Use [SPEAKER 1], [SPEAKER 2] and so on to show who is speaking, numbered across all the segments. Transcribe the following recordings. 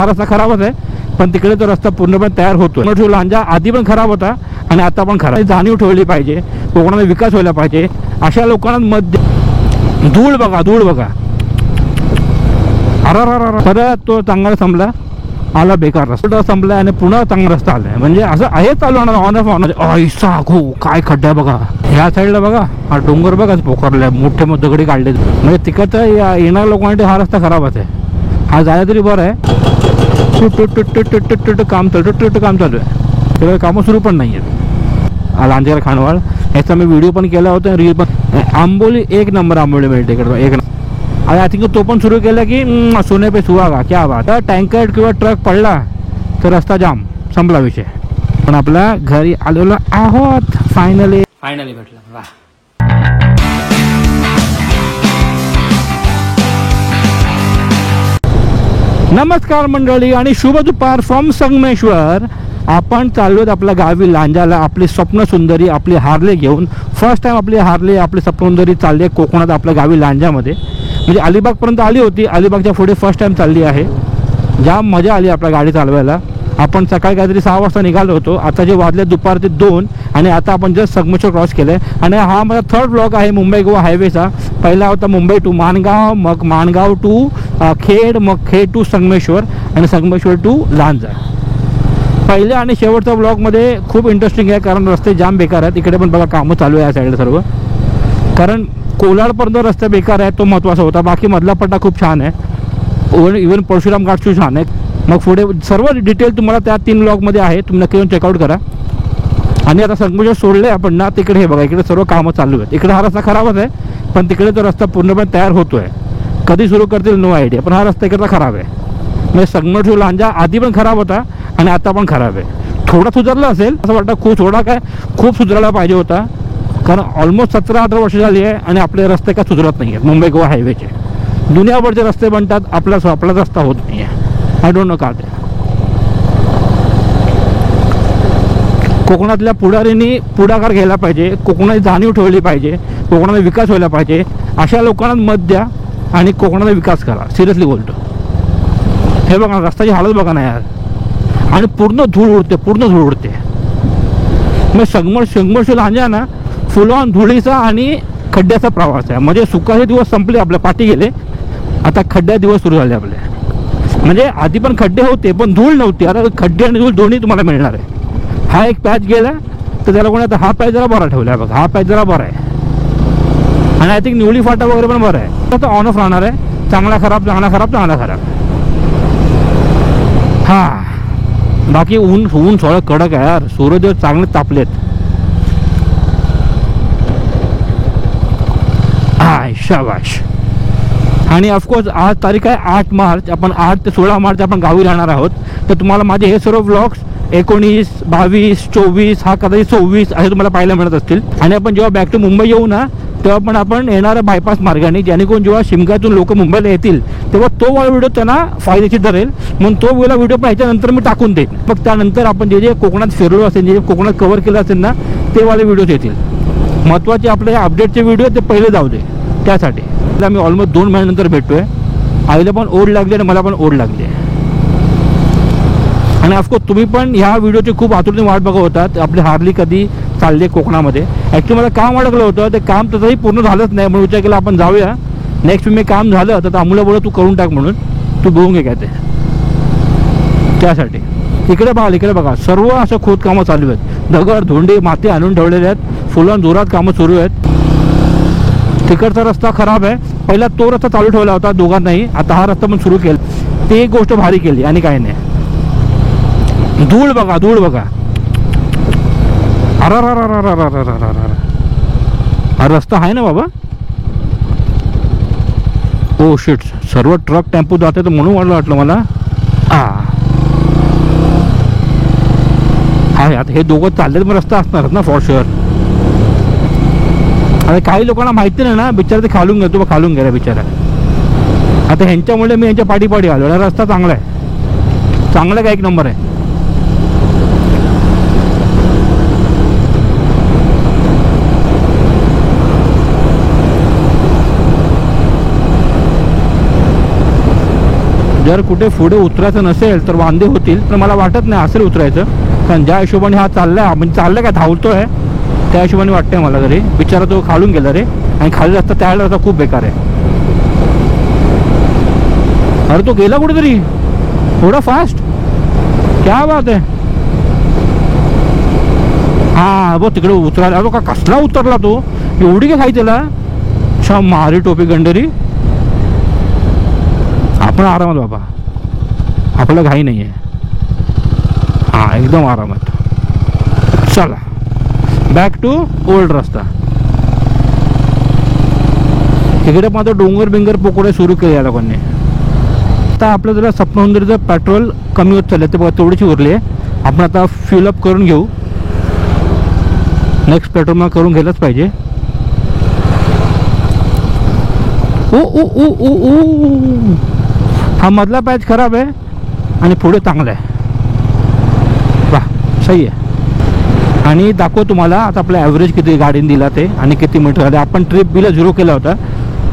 [SPEAKER 1] हा रस्ता खराबच आहे, पण तिकडे तो रस्ता पूर्णपणे तयार होतो. लांजा आधी पण खराब होता आणि आता पण खराब. जाणीव ठेवली पाहिजे, कोकणाचा विकास व्हायला पाहिजे. अशा लोकांमध्ये धूळ बघा, धूळ बघा. अरे परत तो चांगला संपला, आला बेकार रस्ता संपला आणि पुन्हा चांगला रस्ता आलाय. म्हणजे असं आहे चालू ऑन ऑफ ऐसा गो. काय खड्डा बघा ह्या साईडला, बघा हा डोंगर बघा पोखरलाय, मोठे मोठे दगडी काढले. म्हणजे तिकडचं येणाऱ्या लोकांसाठी हा रस्ता खराबच आहे. हा जायला तरी बरं आहे, काम चालू आहे. तेव्हा कामं सुरू पण नाही आहेत. लांजेर खानवाळ याचा मी व्हिडिओ पण केला होता, रील पण. आंबोली एक नंबर आंबोली मिळते इकडं, एक नंबर. आय थिंक तो पण सुरू केला की सोने पे सुहागा. क्या बात. टँकर किंवा ट्रक पडला तर रस्ता जाम, संपला विषय. पण आपल्या घरी आलेलो आहोत फायनली भेटला. वा. नमस्कार मंडळी आणि शुभ दुपार फ्रॉम संगमेश्वर. आपण चाललो आहोत आपल्या गावी लांजाला, आपली स्वप्न सुंदरी, आपली हार्ले घेऊन. फर्स्ट टाइम आपली हार्ले, आपली स्वप्न सुंदरी चालली आहे कोकणात, आपल्या गावी लांजामध्ये. म्हणजे अलिबागपर्यंत आली होती, अलिबागच्या पुढे फर्स्ट टाइम चालली आहे. जाम मजा आली आपल्या गाडी चालवायला. आपण सकाळी काहीतरी 6 वाजता निघालो होतो, आता जे वाजले दुपारचे 2 आणि आता आपण जस्ट संगमेश्वर क्रॉस केलं आहे. आणि हा माझा थर्ड ब्लॉग आहे मुंबई गोवा हायवेचा. पहिला होता मुंबई टू माणगाव, मग माणगाव टू खेड, मग खेड टू संगमेश्वर आणि संगमेश्वर टू लांजा. पहिल्या आणि शेवटच्या ब्लॉगमध्ये खूप इंटरेस्टिंग आहे, कारण रस्ते जाम बेकार आहेत. इकडे पण बघा कामं चालू आहे या साईडला सर्व. कारण कोलाडपर्यंत रस्ते बेकार आहेत, तो महत्त्वाचा होता. बाकी मधला पट्टा खूप छान आहे, इव्हन परशुराम घाटची छान आहे. मग पुढे सर्व डिटेल तुम्हाला त्या 3 ब्लॉगमध्ये आहे, तुम्ही नक्की येऊन चेकआउट करा. आणि आता संगमेश्वर सोडले आपण ना, तिकडे हे बघा, इकडे सर्व कामं चालू आहेत. इकडे हा रस्ता खराबच आहे, पण तिकडे तो रस्ता पूर्णपणे तयार होतो आहे. कधी सुरू करतील नो आयडिया, पण हा रस्ता इकडचा खराब आहे. म्हणजे संगमेश्वर लांजा आधी पण खराब होता आणि आता पण खराब आहे. थोडा सुधारला असेल असं वाटतं, खूप सुधारला पाहिजे होता. कारण ऑलमोस्ट 17-18 वर्ष झाली आहे आणि आपले रस्ते काय सुधारत नाही आहेत. मुंबई गोवा हायवेचे दुनियाभरचे रस्ते बनतात, आपला रस्ता होत नाही आहे. आय डोंट नो का ते. कोकणातल्या पुढाऱ्यांनी पुढाकार घ्यायला पाहिजे, कोकणाची जाणीव ठेवली पाहिजे, कोकणाचा विकास व्हायला पाहिजे. अशा लोकांना मत द्या आणि कोकणाचा विकास करा. सिरियसली बोलतो. हे बघा रस्त्याची हालत बघा ना यार, आणि पूर्ण धूळ उडते. मग संगमेश्वर लांजा ना फुल ऑन धुळीचा आणि खड्ड्याचा प्रवास आहे. म्हणजे सुखाचे दिवस संपले, आपल्या पाठी गेले, आता खड्ड्या दिवस सुरू झाले आपले. म्हणजे आधी पण खड्डे होते पण धूळ नव्हती, आता खड्डे आणि धूळ दोन्ही तुम्हाला मिळणार आहे. हा एक पॅच गेला तर त्याला कोणी आता हा पॅच जरा बरा ठेवला आहे बघा, हा पॅच जरा बरा आहे. आणि आय थिंक निवली फाटा वगैरे पण बरं आहे. आता ऑन ऑफ राहणार आहे, चांगला खराब. हा बाकी ऊन थोडं कडक आहे यार, सूर्यदेव चांगले तापलेत. शाबाश. आणि ऑफकोर्स आज तारीख आहे 8 मार्च. आपण 8 ते 16 मार्च आपण गावी राहणार आहोत. तर तुम्हाला माझे हे सर्व व्लॉग्स 19, 22, 24, हा कदाचित 26 असे तुम्हाला पाहायला मिळत असतील. आणि आपण जेव्हा बॅक टू मुंबई येऊ ना, तेव्हा पण आपण येणाऱ्या बायपास मार्गाने, जेणेकरून जेव्हा शिमग्यातून लोक मुंबईला येतील तेव्हा तो वाला व्हिडिओ त्यांना फायदेशीर ठरेल. म्हणून तो व्हिडिओ पण ह्याच्यानंतर मी टाकून देईन. मग त्यानंतर आपण जे कोकणात फिरलो असेल, जे कोकणात कव्हर केलं असेल ना, ते वाले व्हिडिओज येतील. महत्त्वाचे आपले अपडेटचे व्हिडिओ ते पहिले जाऊ दे. त्यासाठी मी ऑलमोस्ट 2 महिन्यानंतर भेटतोय. आईला पण ओढ लागली आणि मला पण ओढ लागली. आणि ऑफकोर्स तुम्ही पण ह्या व्हिडिओची खूप आतुरतेने वाट बघत होतात, आपली हार्ली कधी चालली कोकणामध्ये. ॲक्च्युली मला काम अडकलं होतं, ते काम तसंही पूर्ण झालंच नाही, म्हणून विचार केला आपण जाऊया. नेक्स्ट मी काम झालं तर अमूला बोलत तू करून टाक, म्हणून तू बघून घे काय ते. त्यासाठी इकडे बघा सर्व असं खोदकामं चालू आहेत. दगड धोंडे माती आणून ठेवलेले आहेत, फुलां जोरात कामं सुरू आहेत. तिकडचा रस्ता खराब आहे, पहिला तो रस्ता चालू ठेवला होता दोघांनाही, आता हा रस्ता पण सुरू केला. ते एक गोष्ट भारी केली आणि काय नाही. धूळ बघा. हा रस्ता आहे ना बाबा. ओ शिट, सर्व ट्रक टेम्पो जाते तर म्हणून वाटलं मला. हा आता हे दोघं चालले तर रस्ता असणारच ना फॉर शुअर. आता काही लोकांना माहिती नाही ना, बिचारा ते खालून गेला बिचारा. आता ह्यांच्यामुळे मी यांच्या पाठी आलो. रस्ता चांगला आहे का, 1 नंबर आहे. जर कुठे पुढे उतरायचं नसेल तर वांदे होतील, पण मला वाटत नाही असेल उतरायचं, कारण ज्या हिशोबाने हा चाललाय, म्हणजे चाललाय का धावतोय त्या हिशोबाने वाटतंय मला तरी. बिचारा तो खालून गेला रे, आणि खाली रस्ता त्या रस्ता खूप बेकार आहे. अरे तो गेला कुठेतरी थोडा फास्ट, क्या बात आहे. हा बघ तिकडे उतरायला, अरे का कसला उतरला तो, एवढी काय खाई त्याला. अच्छा मारी टोपी गंडरी. आपण आरामात बाबा, आपलं घाई नाही आहे. हा एकदम आरामात. चला बॅक टू ओल्ड रस्ता. इकडे पण आता डोंगर बिंगर पोकोडे सुरू केले या लोकांनी. आता आपलं जरा सप्तशृंगीचं पेट्रोल कमी होत चाललं ते बघा, तेवढीची उरली आहे. आपण आता फिलअप करून घेऊ. नेक्स्ट पेट्रोल मग करून घ्यायलाच पाहिजे. ओ ओ ओ ओ ओ, हा मधला पॅच खराब आहे आणि पुढे चांगला आहे. वाह सही आहे. आणि दाखव तुम्हाला आता आपलं ॲव्हरेज किती गाडीने दिला ते आणि किती मीटर झाले. आपण ट्रिप बीला 0 केला होता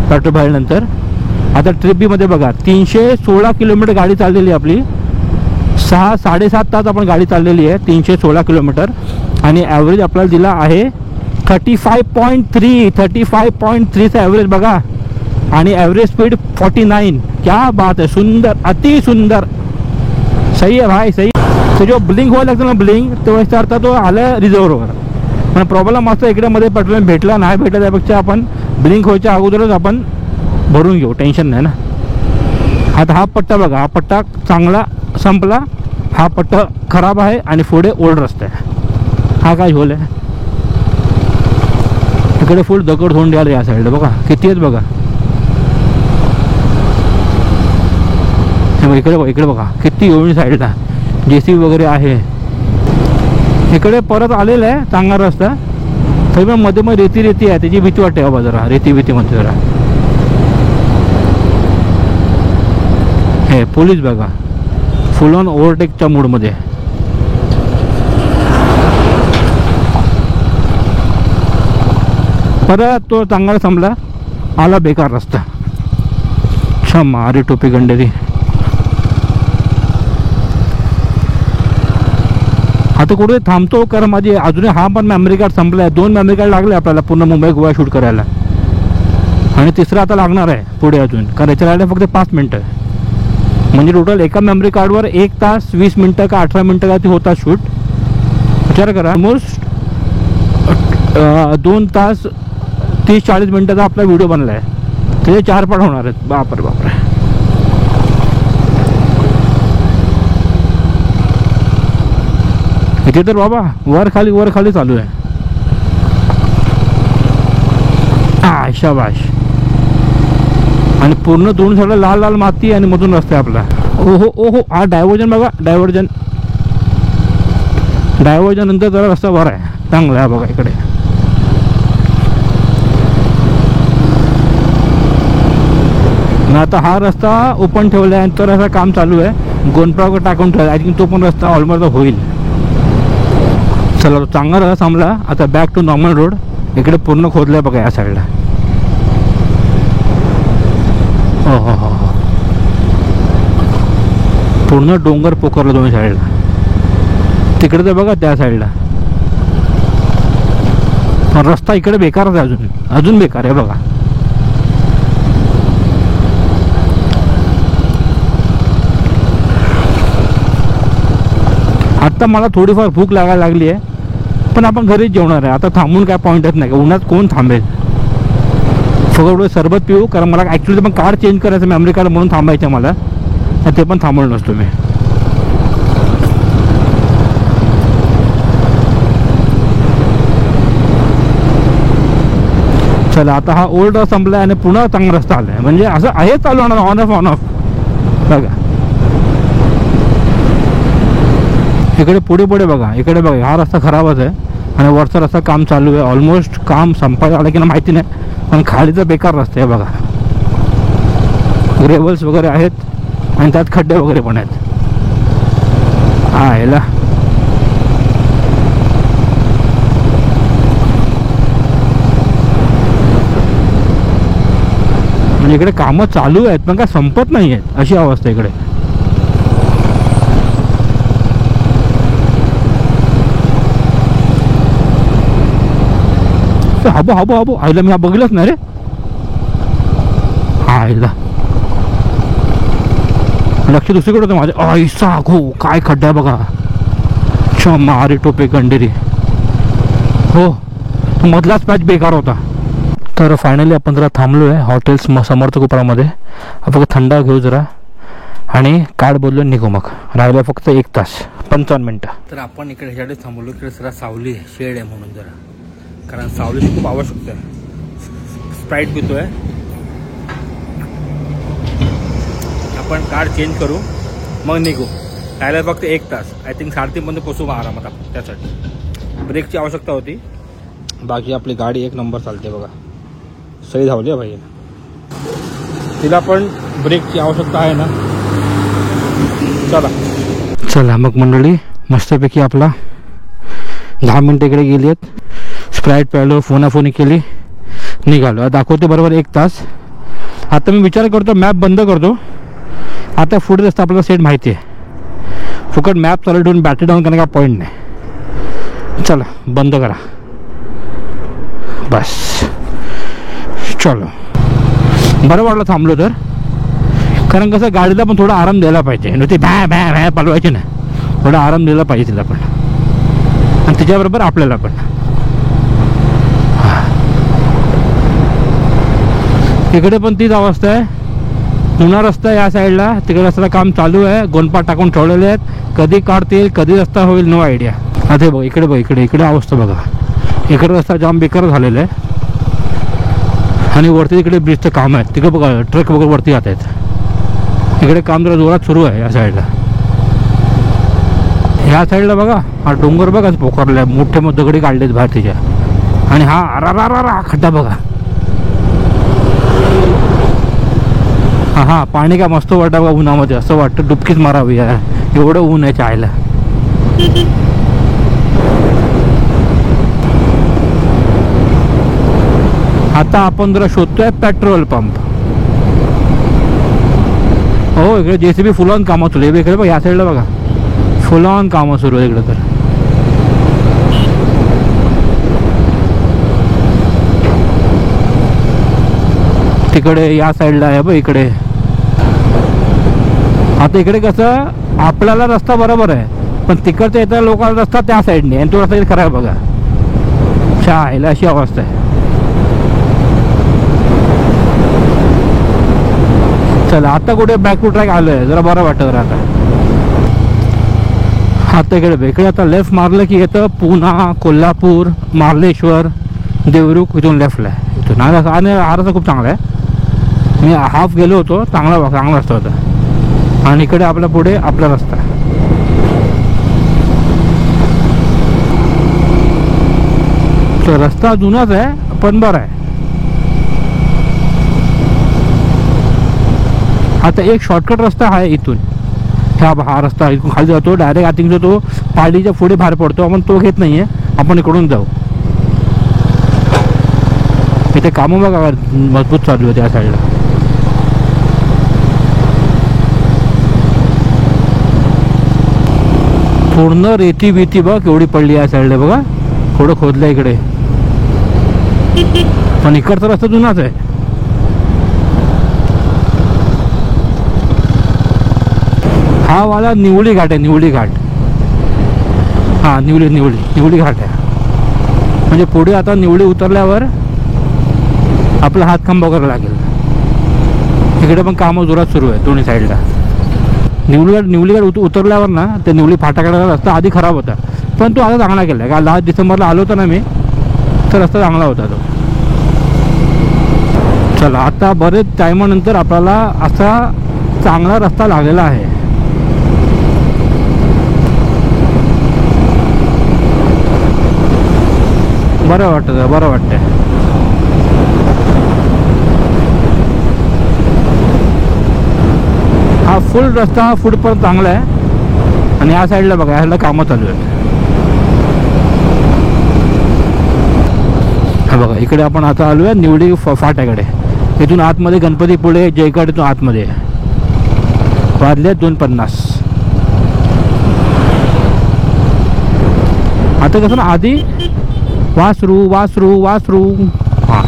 [SPEAKER 1] पेट्रोल भरल्यानंतर. आता ट्रिप बीमध्ये बघा 316 किलोमीटर गाडी चाललेली आहे आपली. 6-7.5 तास आपण गाडी चाललेली आहे, 316 किलोमीटर. आणि ॲव्हरेज आपल्याला दिला आहे 35.3. 35.3चा ॲव्हरेज बघा. आणि ॲव्हरेज स्पीड 49. क्या बात आहे, सुंदर, अति सुंदर. सही आहे भाई, सही. तो जो ब्लिंक व्हायला लागतं ना, ब्लिंक, तेव्हा अर्थ तो आलं रिझर्ववर. पण प्रॉब्लेम असतो इकडे मध्ये पेट्रोल भेटला नाही भेटला, त्यापेक्षा आपण ब्लिंक व्हायच्या अगोदरच आपण भरून घेऊ, टेन्शन नाही ना. आता हा पट्टा बघा, हा पट्टा चांगला संपला, हा पट्टा खराब आहे आणि पुढे ओल्ड रस्ता आहे. हा काय झोल आहे. इकडे फुल दगड होऊन द्यायला या साईडला बघा किती आहेत बघा. इकडे बघा, इकडे बघा किती एवढी साईडला JCB वगैरे आहे. इकडे परत आलेलं आहे चांगला रस्ता, तरी पण मध्ये मग रेती आहे, त्याची भीती वाटते बाबा जरा, भीतीमध्ये जरा. हे पोलीस बघा फुल ऑन ओव्हरटेकच्या मूडमध्ये. परत तो चांगला संपला, आला बेकार रस्ता. क्षमा अरे टोपी गंडेरी. आता कुठे थांबतो कारण माझी अजूनही हा पण मेमरी कार्ड संपला आहे. 2 मेमरी कार्ड लागले आपल्याला पूर्ण मुंबई गोवा शूट करायला, आणि तिसरं आता लागणार आहे पुढे अजून, कारण याच्या राहिले फक्त 5 मिनटं. म्हणजे टोटल एका मेमरी कार्डवर 1 तास 20 मिनटं का 18 मिनटं का ते होता शूट. विचार करा, ऑलमोस्ट 2 तास 30-40 मिनटाचा आपला व्हिडिओ बनला आहे. त्याचे 4 पार्ट होणार आहेत. बापरे बापरे. इथे तर बाबा वर खाली चालू आहे. हा शाबाश. आणि पूर्ण 2 साईडला लाल लाल माती आणि मधून रस्ता आहे आपला. ओहो ओहो, हा डायव्हर्जन बघा, डायव्हर्जन नंतर जरा रस्ता वर आहे, चांगला आहे बघा इकडे. आता हा रस्ता ओपन ठेवला आहे, तर असं काम चालू आहे, गोंडपावर टाकून ठेवला. आय थिंक तो पण रस्ता ऑलमोस्ट होईल. चला तो चांगला रस्ता थांबला. आता बॅक टू नॉर्मल रोड. इकडे पूर्ण खोदलं आहे बघा या साईडला. हो हो हो हो, पूर्ण डोंगर पोखरला 2 साईडला. तिकडे तर बघा त्या साईडला रस्ता इकडे बेकारच आहे, अजून बेकार आहे बघा. आत्ता मला थोडीफार भूक लागायला लागली आहे, पण आपण घरीच जेवणार आहे. आता थांबून काय पॉईंटच नाही का, उन्हात कोण थांबेल. सगळं सरबत पिऊ, कारण मला ॲक्च्युली पण कार्ड चेंज करायचं, मेमरी कार्ड म्हणून थांबायचं मला, ते पण थांबवलं नसतो मी. चला आता हा ओल्ड रस्ता संपला आणि पुन्हा चांगला रस्ता आला आहे. म्हणजे असं आहे चालू होणार, ऑन ऑफ बघा. इकडे पुढे बघा, इकडे बघा, हा रस्ता खराबच आहे आणि वरचा रस्ता काम चालू आहे. ऑलमोस्ट काम संपायला आलं की ना माहिती नाही, पण खालीचा बेकार रस्ता आहे बघा. ग्रेव्हल्स वगैरे आहेत आणि त्यात खड्डे वगैरे पण आहेत. हा याला म्हणजे इकडे कामं चालू आहेत पण काय संपत नाही आहेत, अशी अवस्था इकडे. हबो हबो हबो आईला मी हा बघितलंच नाही रे. हा आईला लक्ष दुसरीकडे होतं माझ्या. ऐसा गो काय खड्डा आहे बघा. मारे टोपे गंडेरी. हो मधलाच पॅच बेकार होता. तर फायनली आपण जरा थांबलो आहे हॉटेल्स समर्थ कोपरामध्ये. आपण थंड घेऊ जरा आणि कार्ड बोललो निघू. मग राहिलं फक्त 1 तास 55 मिनटं. तर आपण इकडे ह्याच्यासाठी थांबलो इकडे जरा सावली शेड आहे म्हणून जरा, कारण सावलीची खूप आवश्यकता आहे. स्प्राईट पितोय आपण. कार्ड चेंज करू मग निघू. राहिलं फक्त 1 तास. आय थिंक 3:30 पर्यंत पोचू आरामात आपण. त्यासाठी ब्रेकची आवश्यकता होती. बाकी आपली गाडी 1 नंबर चालते बघा. सही धावली आहे भाई. तिला पण ब्रेकची आवश्यकता आहे ना. चला चला मग मंडळी मस्तपैकी आपला 10 मिनटं इकडे गेली आहेत. स्प्राईट प्यायलो फोनाफोनी केली निघालो. दाखवते बरोबर 1 तास. आता मी विचार करतो मॅप बंद करतो. आता पुढे रस्ता आपल्याला सेट माहिती आहे. फुकट मॅप चालू ठेवून बॅटरी डाऊन करण्याचा पॉईंट नाही. चला बंद करा बस. चलो बरं वाटलं थांबलो तर, कारण कसं गाडीला पण थोडा आराम द्यायला पाहिजे. नुसती भॅ भॅ भॅ पालवायची ना. थोडा आराम दिला पाहिजे तिला पण आणि तिच्याबरोबर आपल्याला पण. इकडे पण तीच अवस्था आहे. जुना रस्ता या साईडला. तिकडे रस्त्याला काम चालू आहे. गोनपाट टाकून ठेवलेले आहेत. कधी काढतील कधी रस्ता होईल नो आयडिया. आता बघ इकडे बघ इकडे इकडे अवस्था बघा. इकडे रस्ता जाम बेकार झालेला आहे आणि वरती तिकडे ब्रिजचं काम आहे. तिकडे बघा ट्रक वगैरे वरती जात आहेत. इकडे काम जरा जोरात सुरू आहे या साईडला. ह्या साईडला बघा हा डोंगर बघा पोखरला मोठे मोठे दगडी काढलेत बाहेर तिच्या. आणि हा अरा खड्डा बघा. हा पाणी काय मस्त वाटतं बघा उन्हामध्ये. असं वाटतं डुबकीच मारावी यार. एवढं ऊन आहे चायला. आता आपण जरा शोधतोय पेट्रोल पंप. हो इकडे JCB फुल ऑन कामं सुरू आहे. इकडे बघा या साईडला बघा फुल ऑन कामं सुरू आहे इकडे. तर तिकडे या साईडला आहे बघ इकडे. आता इकडे कसं आपल्याला रस्ता बरोबर आहे पण तिकडच्या येत्या लोकांना रस्ता त्या साईडने आणि तो रस्ता इथे खराब बघा. शाळेला अशी अवस्था आहे. चला आता कुठे बॅक टू ट्रॅक आलोय जरा बरं वाटतं जरा. आता इकडे आता लेफ्ट मारलं की येतं पुणा कोल्हापूर मार्लेश्वर देवरुख. इथून लेफ्टला आहे. इथून आणि हा रस्ता खूप चांगला आहे. मी हाफ गेलो होतो. चांगला रस्ता होता. आणि इकडे आपला पुढे आपला रस्ता. तो रस्ता जुनाच आहे पण बरा आहे. आता एक शॉर्टकट रस्ता आहे इथून. हा रस्ता इथून खाली जातो डायरेक्ट. आय थिंक जो तो पाडीच्या पुढे बाहेर पडतो. आपण तो घेत नाहीये. आपण इकडून जाऊ. इथे कामं बघा मजबूत चालू आहे त्या साईडला. पूर्ण रेती बीती बघ केवढी पडली या साईडला बघा. थोडं खोदलं इकडे पण इकडचा रस्ता जुनाच आहे. हा वाला निवळी घाट आहे. निवळी घाट. हा निवळी घाट आहे. म्हणजे पुढे आता निवळी उतरल्यावर आपला हातखांब वगैरे लागेल. इकडे पण कामं जोरात सुरू आहे दोन्ही साईडला. निवळी घाट उतरल्यावर ना ते निवळी फाटाकडे रस्ता आधी खराब होता पण तो आता चांगला केला. का 10 डिसेंबरला आलो होतो ना मी तर रस्ता चांगला होता तो. चला आता बरेच टायमानंतर आपल्याला असा चांगला रस्ता लागलेला आहे. बरं वाटतंय. हा फुल रस्ता पुढपर्यंत चांगला आहे आणि या साईडला बघा ह्याला कामं चालू आहेत. हा बघा इकडे आपण आता आलो आहे निवडी फाट्याकडे. इथून आतमध्ये गणपती पुढे जयगड इथून आतमध्ये वाजले 2:50. आता कसं ना आधी वासरू वासरू वासरू. हां,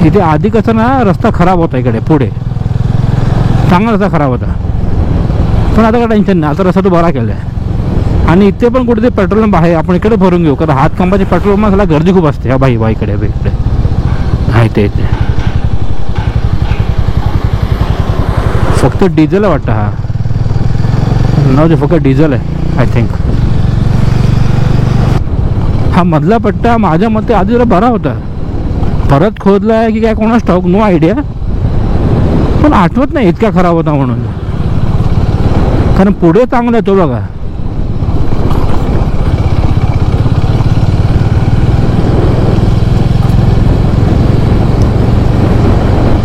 [SPEAKER 1] इथे आधी कसं ना रस्ता खराब होता, इकडे पुढे चांगला रस्ता खराब होता, पण आता काय टेन्शन नाही, आता रस्ता तो बरा केला आहे. आणि इथे पण कुठेतरी पेट्रोल पंप आहे, आपण इकडे भरून घेऊ, कारण हातखंबाचे पेट्रोल पंपाला गर्दी खूप असते. हा बाई इकडे इकडे आहे ते इथे फक्त डिझेल वाटतं. हा नव्हते, फक्त डिझेल आहे आय थिंक. हा मधला पट्टा माझ्या मते आधी जरा बरा होता, परत खोदला आहे की काय कोणाच ठाऊक, नो आयडिया. पण आठवत नाही इतका खराब होता म्हणून, कारण पुढे चांगला आहे तो बघा.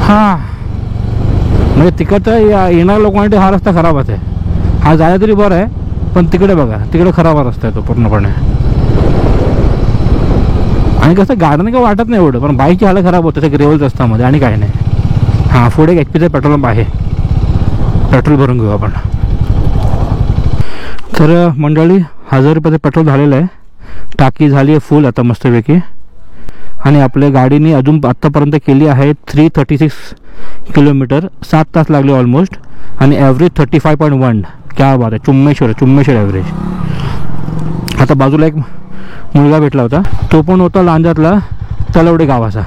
[SPEAKER 1] हा म्हणजे तिकडचा येणाऱ्या लोकांसाठी हा रस्ता खराबच आहे. हा जायला तरी बरं आहे, पण तिकडे बघा, तिकडे खराब रस्ता आहे तो पूर्णपणे. आणि कसं गाडीने काय वाटत नाही एवढं, पण बाईकची हालत खराब होतं त्या ग्रेवल रस्त्यामध्ये आणि काही नाही. हां, पुढे एक HP पेट्रोल पंप आहे, पेट्रोल भरून घेऊ आपण. तर मंडळी 1000 रुपयाचं पेट्रोल झालेलं आहे, टाकी झाली आहे फुल आता मस्तपैकी. आणि आपल्या गाडीने अजून आत्तापर्यंत केली आहे 336 किलोमीटर, 7 तास लागले ऑलमोस्ट. आणि ॲव्हरेज 35.1. क्या बात आहे, चुम्मेश्वर ॲव्हरेज. आता बाजूला एक मुलगा भेटला होता, तो पण होता लांजातला तलवडे गावाचा.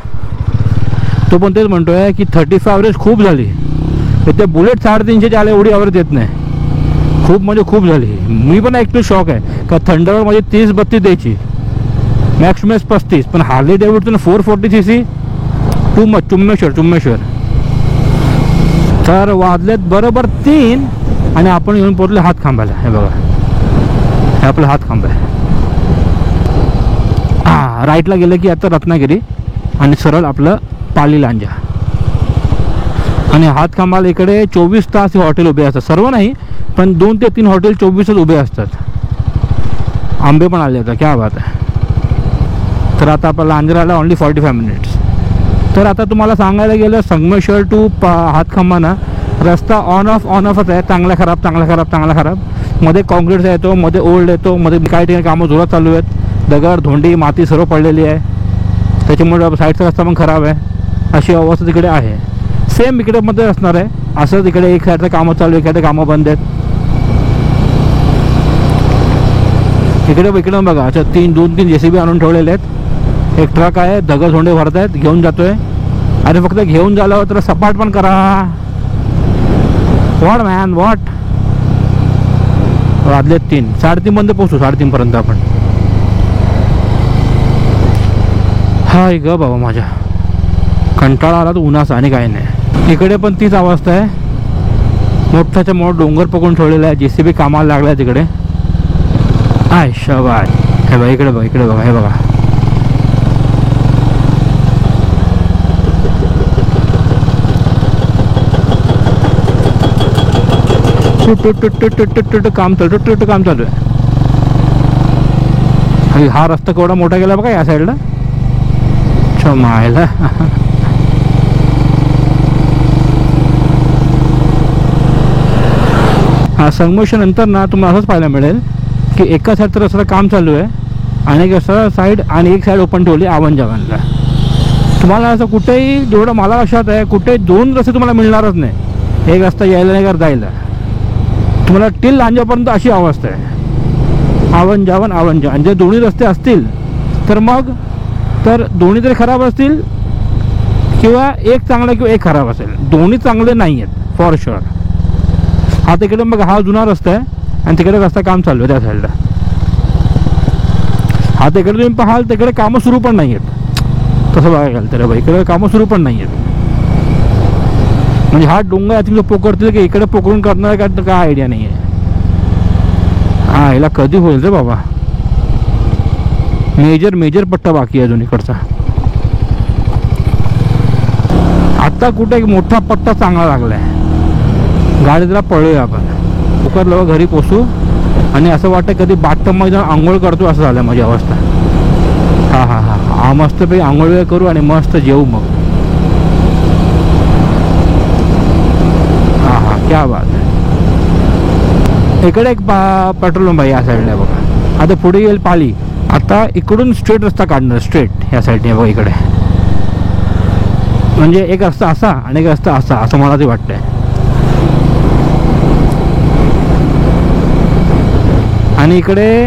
[SPEAKER 1] तो पण तेच म्हणतो आहे की 35 ॲव्हरेज खूप झाली. ते बुलेट 350चे आले, एवढी ॲव्हरेज येत नाही. खूप म्हणजे खूप झाली. मी पण ॲक्च्युली शॉक आहे का थंडरवर म्हणजे 30-32 द्यायची, मॅक्स 35. पण Harley Davidson 440cc too much. चुम्मेश्वर. तर वाजलेत बरोबर 3 आणि आपण येऊन पोहोचले हातखांबाला. हे बघा, हे आपलं हातखांब आहे. हां, राईटला गेलं की आता रत्नागिरी आणि सरळ आपलं पाली लांजा. आणि हातखांबाला इकडे 24 तास हे हॉटेल उभे असतात, सर्व नाही पण 2 ते 3 हॉटेल 24च उभे असतात. आंबे पण आले होते, क्या बात आहे. तर आता आपल्याला लांजराला ओन्ली 45 मिनिट्स. तर आता तुम्हाला सांगायला गेलं संगमेश्वर टू हातखंबा ना रस्ता ऑन ऑफच आहे, चांगला खराब. मध्ये कॉन्क्रीटचा येतो, मध्ये ओल्ड येतो, मध्ये काही ठिकाणी कामं जोरात चालू आहेत. दगड धोंडी माती सर्व पडलेली आहे, त्याच्यामुळे साईडचा रस्ता पण खराब आहे. अशी अवस्था तिकडे आहे. सेम इकडे मध्ये असणार आहे असं. तिकडे एक साईडचं कामं चालू आहे, एखादं कामं बंद आहेत. इकडे बघा, अच्छा 2-3 JCB आणून ठेवलेले आहेत. एक ट्रक आहे, दगड धोंडे भरत आहेत, घेऊन जातोय. अरे फक्त घेऊन झाल्यावर तर सपाट पण करा. What man what. वाजले 3, 3:30 पर्यंत पोहोचू, 3:30 पर्यंत आपण. हाय ग बाबा, माझ्या कंटाळा आला तर उन्हाचा आणि काही नाही. इकडे पण तीच अवस्था आहे, मोठाच्या मोठा डोंगर पकडून ठेवलेला आहे. JCB कामाला लागला आहे तिकडे. आय शाबाश. हे बघा, इकडे बघा, हे बघा. काम चालू आहे. हा रस्ता केवढा मोठा गेला बघा या साईडला. मायला हा संगमेश्वर नंतर ना तुम्हाला असंच पाहायला मिळेल की एका साईडचं रस्ता काम चालू आहे आणि एक साईड आणि एक साईड ओपन ठेवली आवनजावनला. तुम्हाला असं कुठेही, जेवढं मला लक्षात आहे, कुठे 2 रस्ते तुम्हाला मिळणारच नाही. एक रस्ता यायला नाही का जायला. तुम्हाला टिल लांजापर्यंत अशी अवस्था आहे. आवनजावन जे दोन्ही रस्ते असतील तर मग तर दोन्ही तरी खराब असतील, किंवा एक चांगला किंवा एक खराब असेल. दोन्ही चांगले नाही आहेत फॉर शुअर. हा तिकडे बघा, हा जुना रस्ता आहे आणि तिकडे रस्ता काम चालू आहे त्या साईडला. हा तिकडे तुम्ही पाहाल, तिकडे कामं सुरू पण नाही आहेत. तसं बघायला गेलं तर इकडे कामं सुरू पण नाही आहेत. म्हणजे हा डोंगर याची पोकडतील की इकडे पोकडून करणार का, काय आयडिया नाही आहे. हा, याला कधी होईल रे बाबा. मेजर पट्टा बाकी आहे अजून इकडचा. आता कुठे एक मोठा पट्टा चांगला लागलाय. गाडी जरा पळूया आपण, लवकर लवकर घरी पोचू. आणि असं वाटतं कधी बाथटबमध्ये जाऊन आंघोळ करतो असं झालं माझी अवस्था. हा मस्तपैकी आंघोळ करू आणि मस्त जेवू मग. क्या बात आहे. इकडे एक पेट्रोल पंप आहे या साईडला बघा. आता पुढे येईल आता इकडून स्ट्रेट रस्ता काढणार, स्ट्रेट ह्या साईडने बघा इकडे. म्हणजे एक रस्ता असा आणि एक रस्ता असा, असं मला ते वाटतंय. आणि इकडे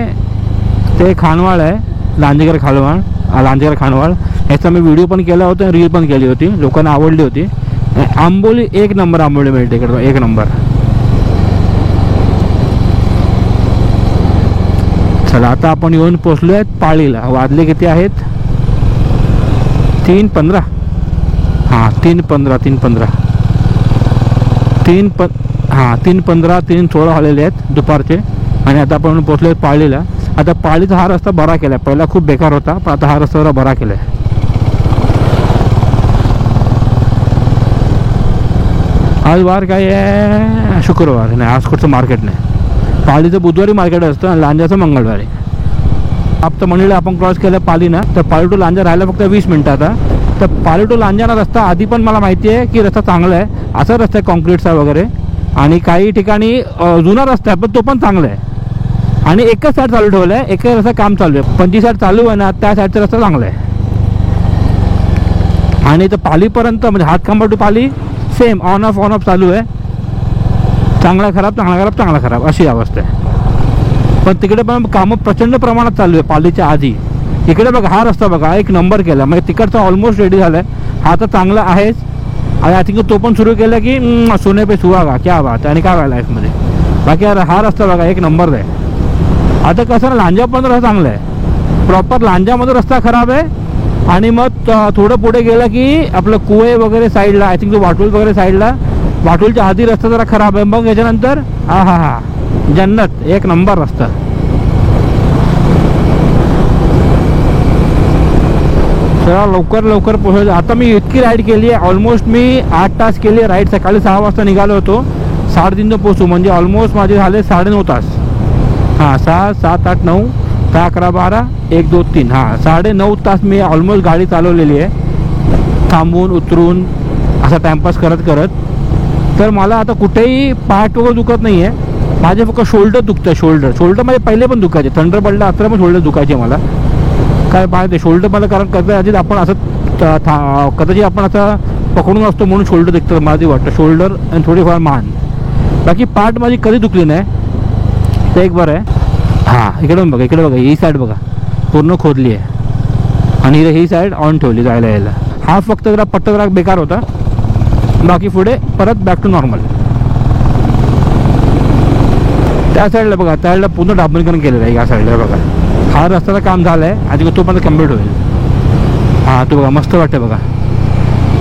[SPEAKER 1] ते खानवाळ आहे, लांजेकर खानवाळ. ह्याचा मी व्हिडिओ पण केला होता, रील पण केली होती, लोकांना आवडली होती. आंबोली एक नंबर आंबोली मिळते इकडे, एक नंबर. चला आता आपण येऊन पोचलो आहेत पाळीला. वाजले किती आहेत? 3:15. हां 3:15 3:16 झालेले आहेत दुपारचे. आणि आता आपण पोचलो आहेत पाळीला. आता पाळीचा हा रस्ता बरा केला आहे, पहिला खूप बेकार होता, पण आता हा रस्ता जरा बरा केला आहे. आज वार काय आहे? शुक्रवार. नाही, आज कुठचं मार्केट नाही. पालीचं बुधवारी मार्केट असतं आणि लांजाचं मंगळवारी. आता मंडळी आपण क्रॉस केलं पालीना, तर पाली टू लांजा राहिला फक्त 20 मिनटं. आता तर पाली टू लांजाना रस्ता आधी पण मला माहिती आहे की रस्ता चांगला आहे, असा रस्ता आहे कॉन्क्रीटचा वगैरे. आणि काही ठिकाणी जुना रस्ता आहे पण तो पण चांगला आहे. आणि एकच साईड चालू ठेवलं आहे, एकच रस्ता काम चालू आहे, पण जी साईड चालू आहे ना त्या साईडचा रस्ता चांगला आहे. आणि इथं पालीपर्यंत म्हणजे Hatkhamba to Pali same on off चालू आहे. चांगला खराब अशी अवस्था आहे. पण तिकडे पण कामं प्रचंड प्रमाणात चालू आहे पालीच्या आधी. इकडे बघा हा रस्ता बघा एक नंबर केला, म्हणजे तिकडचा ऑलमोस्ट रेडी झाला आहे. हा तर चांगला आहेच. आणि आय थिंक तो पण सुरू केला की सोने पे सुहागा, क्या बात. आणि काय व्हायला लाईफमध्ये. बाकी हा रस्ता बघा एक नंबर आहे. आता कसं ना लांजा पण रस्ता चांगला आहे, प्रॉपर लांजामध्ये रस्ता खराब आहे. आणि मग थोडं पुढे गेलं की आपलं कुवे वगैरे साईडला, आय थिंक तो वाटूल वगैरे साईडला, वाटूलच्या आधी रस्ता जरा खराब आहे. मग याच्यानंतर हा जन्नत, एक नंबर रस्ता. चला लवकर पोहोचलो. आता मी इतकी राईड केली आहे, ऑलमोस्ट मी 8 तास केली आहे राईड. सकाळी 6 वाजता निघालो होतो, 3:30 पोहोचू, म्हणजे ऑलमोस्ट माझे झाले 9.5 तास. हां 6, 7, 8, 9, 10, 11, 12, 1, 2, 3, हां 9.5 तास मी ऑलमोस्ट गाडी चालवलेली आहे, थांबून उतरून असा टाइमपास करत. तर मला आता कुठेही पाठ वगैरे दुखत नाही आहे. माझे फक्त शोल्डर दुखतं. शोल्डर माझे पहिले पण दुखायचे, थंडर पडला असताना पण शोल्डर दुखायचे मला. काय पाहते शोल्डर मला, कारण कदाचित आपण असं कदाचित आपण असं पकडून असतो म्हणून शोल्डर दुखतं मला ते वाटतं. शोल्डर आणि थोडीफार मान, बाकी पाठ माझी कधी दुखली नाही, ते एक बरं आहे. हां इकडे बघा ही साईड बघा पूर्ण खोदली आहे. आणि ही साईड ऑन ठेवली जायला यायला. हा फक्त जरा पट्टा जरा बेकार होता, बाकी पुढे परत बॅक टू नॉर्मल. त्या साईडला बघा, त्या साईडला पूर्ण डांबरीकरण केलेलं आहे. या साईडला बघा हा रस्त्याचं काम झालं आहे, आधी तो पण कम्प्लीट होईल. हां तो बघा मस्त वाटतं बघा.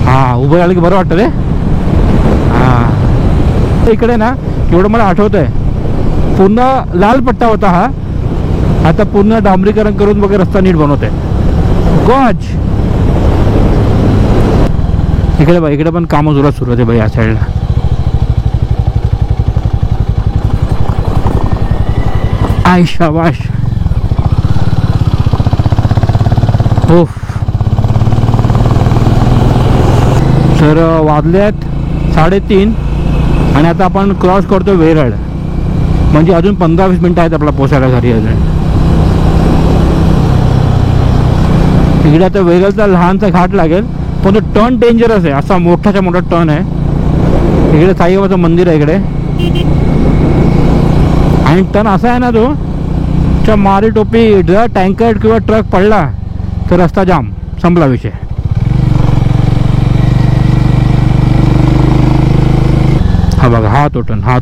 [SPEAKER 1] हां उभं राहिलं की बरं वाटतं रे. हां इकडे ना एवढं मला आठवतं आहे, पूर्ण लाल पट्टा होता हा, आता पूर्ण डांबरीकरण करून वगैरे रस्ता नीट बनवत आहे. गॉज इकडे बघा, इकडे पण कामं जोरात सुरू होते बाई या साईडला. आय शाबाश. ओफ. तर वाजले आहेत 3:30 आणि आता आपण क्रॉस करतो वेरळ, म्हणजे अजून 15-20 मिनटं आहेत आपला पोचायला घरी. अजून इकडे आता वेरळचा लहानसा घाट लागेल, पण तो टर्न डेंजरस आहे, असा मोठाच्या मोठा टर्न आहे. इकडे साईबाबाचं मंदिर आहे इकडे, आणि टर्न असा आहे ना तो च्या मारी टोपी, जर टँकर किंवा ट्रक पडला तर रस्ता जाम, संपला विषय. हा बघा हा तो टर्न, हा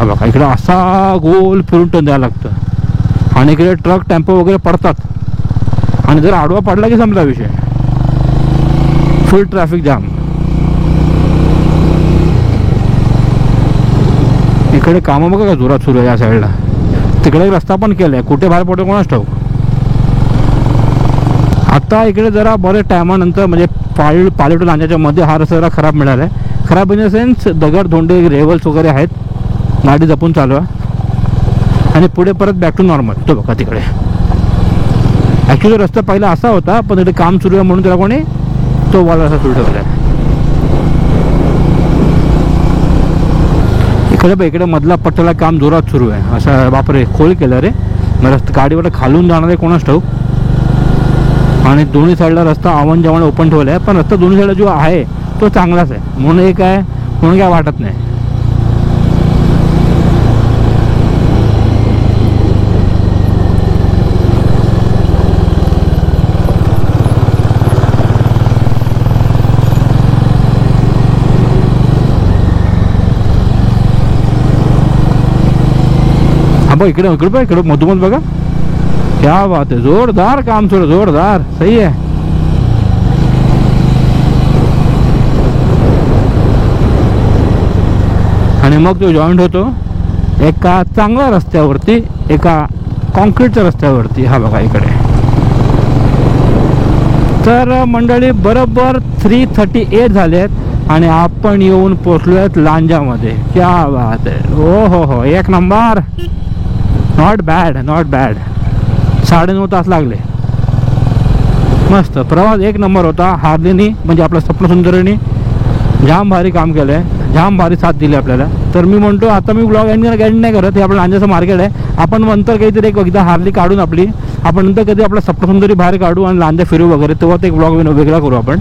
[SPEAKER 1] बघा इकडे असा गोल फिरून टर्न द्यायला लागतं. आणि इकडे ट्रक टेम्पो वगैरे पडतात, आणि जर आडवा पडला की संपला विषय, फुल ट्रॅफिक जाम. इकडे कामं बघा का जोरात सुरू आहे या साईडला. तिकडे रस्ता पण केलाय, कुठे बाहेर पडतो कोणाच ठाऊक. आता इकडे जरा बरेच टायमानंतर म्हणजे पाली टू लांजाच्या मध्ये हा रस्ता जरा खराब मिळाला आहे. खराब इन द सेन्स दगड धोंडे रेवल्स वगैरे आहेत, गाडी जपून चालवा. आणि पुढे परत बॅक टू नॉर्मल. तो बघा तिकडे ॲक्च्युली रस्ता पहिला असा होता, पण इकडे काम सुरू आहे म्हणून त्याला कोणी तो वाला रस्ता सुरू ठेवला आहे. इकडे मधला पट्ट्याला काम जोरात सुरू आहे. असं बापरे खोल केलं रे. रस्ता गाडीवर खालून जाणार आहे कोणाच ठाऊक. आणि दोन्ही साईडला रस्ता आवन जावण ओपन ठेवला आहे, पण रस्ता दोन्ही साईडला जो आहे तो चांगलाच आहे म्हणून हे काय म्हणून काय वाटत नाही. हा बघ इकडे इकडे बघ इकडे मधोमध बघा, क्या बात है, जोरदार काम सुरू, जोरदार, सही आहे. आणि मग तो जॉईंट होतो एका चांगल्या रस्त्यावरती, एका कॉन्क्रीटच्या रस्त्यावरती. हा बघा इकडे. तर मंडळी बरोबर 3:38 झालेत आणि आपण येऊन पोचलोय लांजामध्ये. क्या बात आहे, ओ हो, एक number, not bad, not bad. 9.5 तास लागले. मस्त प्रवास एक नंबर होता. हार्लेनी म्हणजे आपल्या स्वप्नसुंदरीने जाम भारी काम केलं आहे, जाम भारी साथ दिली आपल्याला. तर मी म्हणतो आता मी ब्लॉग एंड नाही करत. हे आपलं लांजाचं मार्केट आहे. आपण नंतर काहीतरी एकदा हार्ली काढून आपली आपण नंतर कधी आपला स्वप्नसुंदरी बाहेर काढू आणि लांजा फिरू वगैरे, तेव्हा ते एक ब्लॉग वेगळा करू आपण.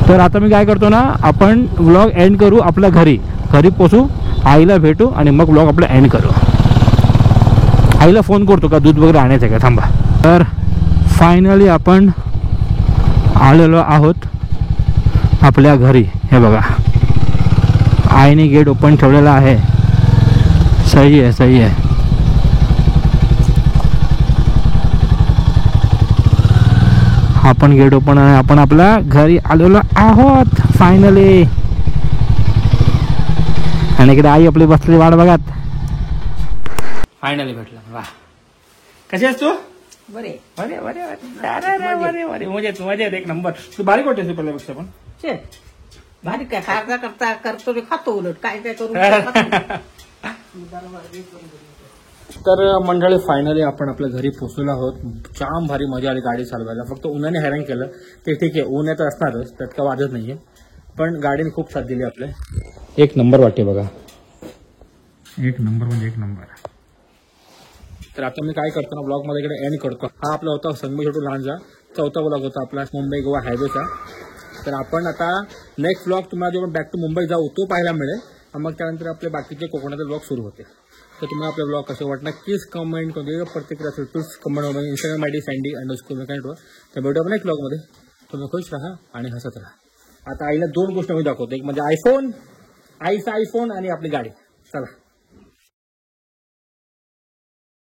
[SPEAKER 1] तर आता मी काय करतो ना, आपण ब्लॉग एंड करू आपल्या घरी पोचू, आईला भेटू आणि मग ब्लॉग आपला एंड करू. आईला फोन करतो का दूध वगैरे आणायचं का, थांबा. तर फायनली आपण आलेलो आहोत आपल्या घरी. हे बघा आईने गेट ओपन ठेवलेला आहे. सही आहे, सही आहे. आपण गेट ओपन आहे, आपण आपल्या घरी आलेलो आहोत फायनली. आणि इकडे आई आपली बसलेली वाट बघत. फायनली भेटला. वा, कशी आहेस तू?
[SPEAKER 2] बरे
[SPEAKER 1] बरे बरे बरे बरे मजेत मजेत, एक नंबर. तू बारीक वाटतेस तू पहिल्यापेक्षा पण.
[SPEAKER 2] छे भारी काय खायचा करता करतो रे, खातो उलट काय काय करू.
[SPEAKER 1] तर मंडळी फायनली आपण आपल्या घरी पोहोचलो आहोत. जाम भारी मजा आली गाडी चालवायला. फक्त उन्हाने हैराण केलं ते ठीक आहे, ऊन तर असणारच, त्यात काय वाजत नाहीये. पण गाडीने खूप साथ दिली आपल्या. एक नंबर वाटते बघा, एक नंबर म्हणजे एक नंबर. तर आता मी काय करतो ना, ब्लॉग मध्ये इकडे एंड करतो. हा आपला होता संगमेश्वर टू लांजा, चौथा ब्लॉग होता आपला मुंबई गोवा हायवेचा. तर आपण आता नेक्स्ट ब्लॉग तुम्हाला जेव्हा बॅक टू मुंबई जाऊ तो पाहायला मिळेल. मग त्यानंतर आपले बाकीचे कोकणाचे ब्लॉग सुरू होते. तर तुम्हाला आपले ब्लॉग कसे वाटणार नक्कीच कमेंट करून प्रतिक्रिया असेल प्लीज कमेंट मध्ये. Instagram ID sandy_. तर भेटू आपण नेक्स्ट ब्लॉगमध्ये. तुम्ही खुश राहा आणि हसत राहा. आता आईला 2 गोष्टी मी दाखवतो, एक म्हणजे आयफोन, आईचा आयफोन आणि आपली गाडी. चला.